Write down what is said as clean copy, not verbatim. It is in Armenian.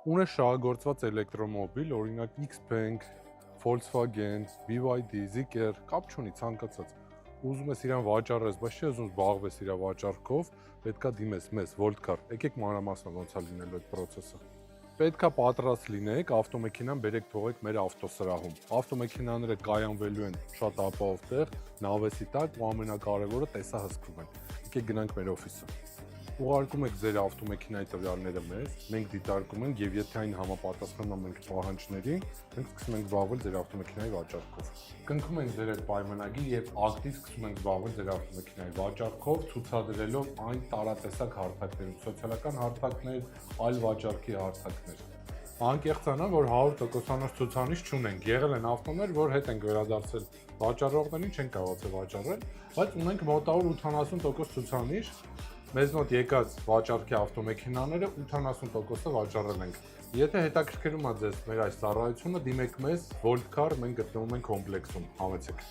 ունես շահագործված էլեկտրոմոբիլ, օրինակ Xpeng, Volkswagen, BYD, Zeekr, կապ չունի ցանկացած։ Ուզում ես իրան վաճառես, բայց չի ուզում զբաղվես իր վաճառքով, պետքա դիմես մեզ Voltcar։ Եկեք մանրամասն ոնց է լինելու այդ process-ը։ Պետքա պատրաստ լինեք, ավտոմեքենան բերեք թողեք մեր ավտոսրահում։ Ավտոմեքենաները կայանվելու են շատ ապահով տեղ, նավեսի տակ ու ամենակարևորը տեսահսկվում են։ Եկեք գնանք մեր օֆիսը։ Ուղարկում եք ձեր ավտոմեքենայի տվյալները մեզ, մենք դիտարկում ենք եւ եթե այն համապատասխանում ենք պահանջներին, մենք սկսում ենք զբաղվել ձեր ավտոմեքենայի վաճառքով։ Կնքում ենք ձեր այդ պայմանագիր եւ ակտիվ սկսում ենք զբաղվել ձեր ավտոմեքենայի վաճառքով, ցուցադրելով այն տարատեսակ հարթակներում, սոցիալական հարթակներ, այլ վաճառքի հարթակներ։ Անկեղծանա, որ 100%-անոց ցուցանիշ չունենք։ Եղել են ավտոներ, որ հետ ենք վերադարձել վաճառողներին, չեն կարողացել վաճառել, բայց ունենք մոտավոր 80% ցուցանիշ։ Մեզ մոտ եկած վաճառքի ավտոմեքենաները 80%-ը վաճառել ենք։ Եթե հետաքրքրում է ձեզ մեր այս ծառայությունը, դիմեք մեզ Voltcar, մենք գտնվում ենք կոմպլեքսում։ Համեցեք։